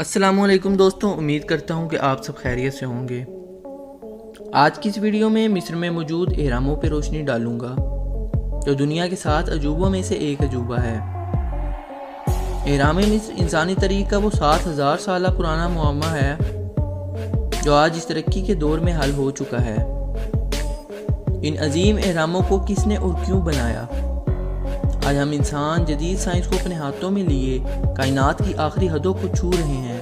السلام علیکم دوستوں، امید کرتا ہوں کہ آپ سب خیریت سے ہوں گے۔ آج کی اس ویڈیو میں مصر میں موجود اہراموں پہ روشنی ڈالوں گا جو دنیا کے 7 عجوبوں میں سے ایک عجوبہ ہے۔ اہرام مصر انسانی تاریخ کا وہ 7000 سالہ پرانا معمہ ہے جو آج اس ترقی کے دور میں حل ہو چکا ہے۔ ان عظیم اہراموں کو کس نے اور کیوں بنایا؟ آج ہم انسان جدید سائنس کو اپنے ہاتھوں میں لیے کائنات کی آخری حدوں کو چھو رہے ہیں۔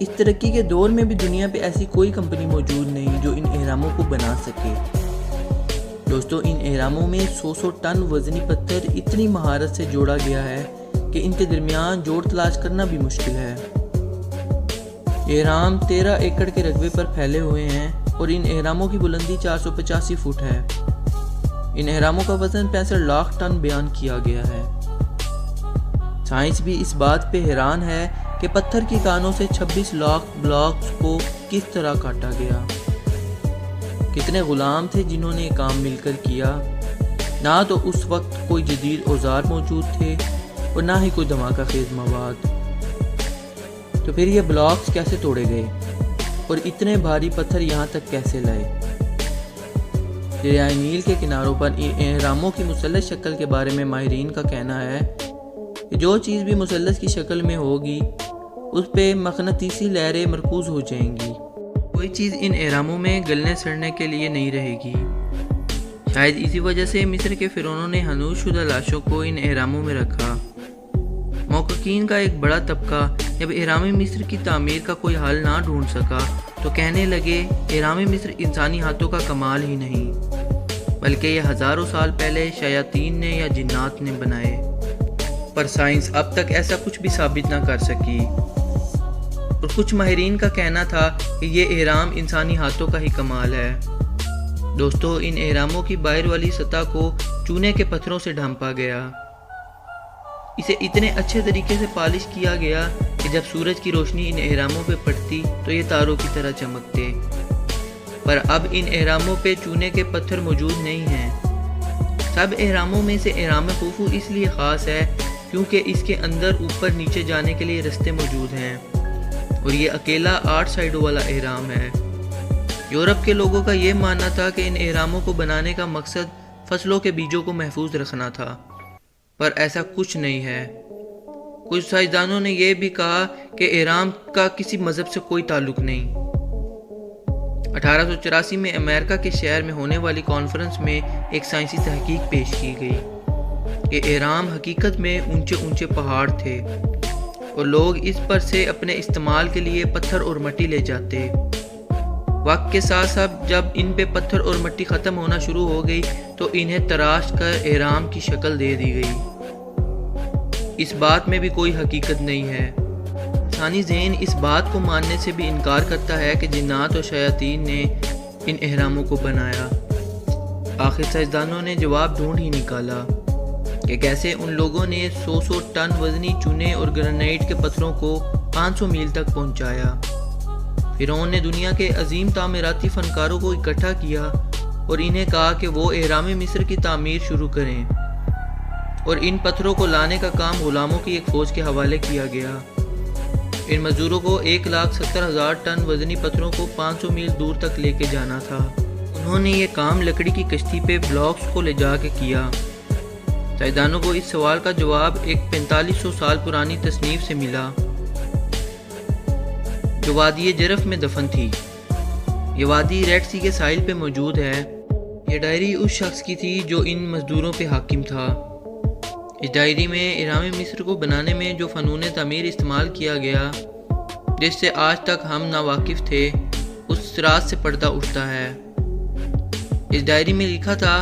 اس ترقی کے دور میں بھی دنیا پہ ایسی کوئی کمپنی موجود نہیں جو ان اہراموں کو بنا سکے۔ دوستو، ان اہراموں میں 100 ٹن وزنی پتھر اتنی مہارت سے جوڑا گیا ہے کہ ان کے درمیان جوڑ تلاش کرنا بھی مشکل ہے۔ اہرام 13 ایکڑ کے رقبے پر پھیلے ہوئے ہیں اور ان اہراموں کی بلندی 485 فٹ ہے۔ ان اہراموں کا وزن 65 لاکھ ٹن بیان کیا گیا ہے۔ سائنس بھی اس بات پہ حیران ہے کہ پتھر کی کانوں سے 26 لاکھ بلاکس کو کس طرح کاٹا گیا۔ کتنے غلام تھے جنہوں نے یہ کام مل کر کیا۔ نہ تو اس وقت کوئی جدید اوزار موجود تھے اور نہ ہی کوئی دھماکہ خیز مواد۔ تو پھر یہ بلاکس کیسے توڑے گئے اور اتنے بھاری پتھر یہاں تک کیسے لائے؟ دریائے نیل کے کناروں پر اہراموں کی مثلث شکل کے بارے میں ماہرین کا کہنا ہے کہ جو چیز بھی مثلث کی شکل میں ہوگی اس پہ مقناطیسی لہریں مرکوز ہو جائیں گی۔ کوئی چیز ان اہراموں میں گلنے سڑنے کے لیے نہیں رہے گی۔ شاید اسی وجہ سے مصر کے فرعونوں نے حنوط شدہ لاشوں کو ان اہراموں میں رکھا۔ محققین کا ایک بڑا طبقہ جب اہرام مصر کی تعمیر کا کوئی حل نہ ڈھونڈ سکا تو کہنے لگے اہرام مصر انسانی ہاتھوں کا کمال ہی نہیں بلکہ یہ ہزاروں سال پہلے شیاطین نے یا جنات نے بنائے۔ پر سائنس اب تک ایسا کچھ بھی ثابت نہ کر سکی اور کچھ ماہرین کا کہنا تھا کہ یہ اہرام انسانی ہاتھوں کا ہی کمال ہے۔ دوستو، ان اہراموں کی باہر والی سطح کو چونے کے پتھروں سے ڈھانپا گیا۔ اسے اتنے اچھے طریقے سے پالش کیا گیا کہ جب سورج کی روشنی ان اہراموں پہ پڑتی تو یہ تاروں کی طرح چمکتے۔ پر اب ان اہراموں پہ چونے کے پتھر موجود نہیں ہیں۔ سب اہراموں میں سے اہرام خوفو اس لیے خاص ہے کیونکہ اس کے اندر اوپر نیچے جانے کے لیے رستے موجود ہیں اور یہ اکیلا 8 سائڈوں والا اہرام ہے۔ یورپ کے لوگوں کا یہ ماننا تھا کہ ان اہراموں کو بنانے کا مقصد فصلوں کے بیجوں کو محفوظ رکھنا تھا، پر ایسا کچھ نہیں ہے۔ کچھ سائنسدانوں نے یہ بھی کہا کہ اہرام کا کسی مذہب سے کوئی تعلق نہیں۔ 1884 میں امریکہ کے شہر میں ہونے والی کانفرنس میں ایک سائنسی تحقیق پیش کی گئی کہ اہرام حقیقت میں اونچے اونچے پہاڑ تھے اور لوگ اس پر سے اپنے استعمال کے لیے پتھر اور مٹی لے جاتے۔ وقت کے ساتھ ساتھ جب ان پہ پتھر اور مٹی ختم ہونا شروع ہو گئی تو انہیں تراش کر اہرام کی شکل دے دی گئی۔ اس بات میں بھی کوئی حقیقت نہیں ہے۔ انسانی ذہن اس بات کو ماننے سے بھی انکار کرتا ہے کہ جنات اور شیاطین نے ان اہراموں کو بنایا۔ آخر سائنسدانوں نے جواب ڈھونڈ ہی نکالا کہ کیسے ان لوگوں نے 100 ٹن وزنی چونے اور گرینائٹ کے پتھروں کو 500 میل تک پہنچایا۔ فرعون نے دنیا کے عظیم تعمیراتی فنکاروں کو اکٹھا کیا اور انہیں کہا کہ وہ اہرام مصر کی تعمیر شروع کریں، اور ان پتھروں کو لانے کا کام غلاموں کی ایک فوج کے حوالے کیا گیا۔ ان مزدوروں کو 1,70,000 ٹن وزنی پتھروں کو 500 میل دور تک لے کے جانا تھا۔ انہوں نے یہ کام لکڑی کی کشتی پہ بلاکس کو لے جا کے کیا۔ سائنسدانوں کو اس سوال کا جواب ایک 4500 سال پرانی تصنیف سے ملا جو وادی جرف میں دفن تھی۔ یہ وادی ریڈ سی کے ساحل پہ موجود ہے۔ یہ ڈائری اس شخص کی تھی جو ان مزدوروں پہ حاکم تھا۔ اس ڈائری میں اہرام مصر کو بنانے میں جو فنون تعمیر استعمال کیا گیا جس سے آج تک ہم ناواقف تھے اس راز سے پردہ اٹھتا ہے۔ اس ڈائری میں لکھا تھا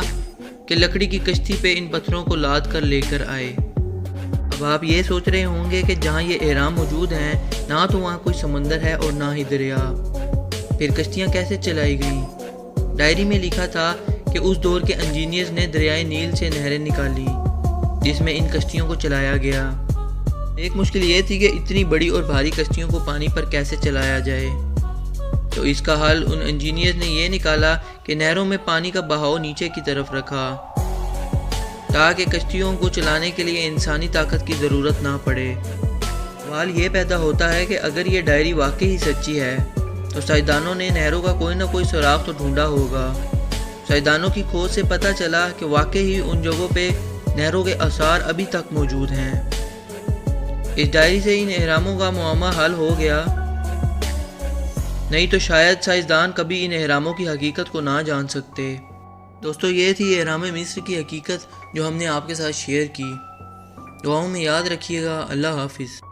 کہ لکڑی کی کشتی پہ ان پتھروں کو لاد کر لے کر آئے۔ اب آپ یہ سوچ رہے ہوں گے کہ جہاں یہ اہرام موجود ہیں نہ تو وہاں کوئی سمندر ہے اور نہ ہی دریا، پھر کشتیاں کیسے چلائی گئیں؟ ڈائری میں لکھا تھا کہ اس دور کے انجینئرز نے دریائے نیل سے نہریں نکالی جس میں ان کشتیوں کو چلایا گیا۔ ایک مشکل یہ تھی کہ اتنی بڑی اور بھاری کشتیوں کو پانی پر کیسے چلایا جائے، تو اس کا حل ان انجینئرز نے یہ نکالا کہ نہروں میں پانی کا بہاؤ نیچے کی طرف رکھا تاکہ کشتیوں کو چلانے کے لیے انسانی طاقت کی ضرورت نہ پڑے۔ سوال یہ پیدا ہوتا ہے کہ اگر یہ ڈائری واقعی ہی سچی ہے تو سائنسدانوں نے نہروں کا کوئی نہ کوئی سراغ تو ڈھونڈا ہوگا۔ سائنسدانوں کی کھوج سے پتہ چلا کہ واقعی ہی ان جگہوں پہ نہروں کے آثار ابھی تک موجود ہیں۔ اس ڈائری سے ان اہراموں کا معمہ حل ہو گیا، نہیں تو شاید سائنسدان کبھی ان اہراموں کی حقیقت کو نہ جان سکتے۔ دوستو، یہ تھی اہرام مصر کی حقیقت جو ہم نے آپ کے ساتھ شیئر کی۔ دعاؤں میں یاد رکھیے گا۔ اللہ حافظ۔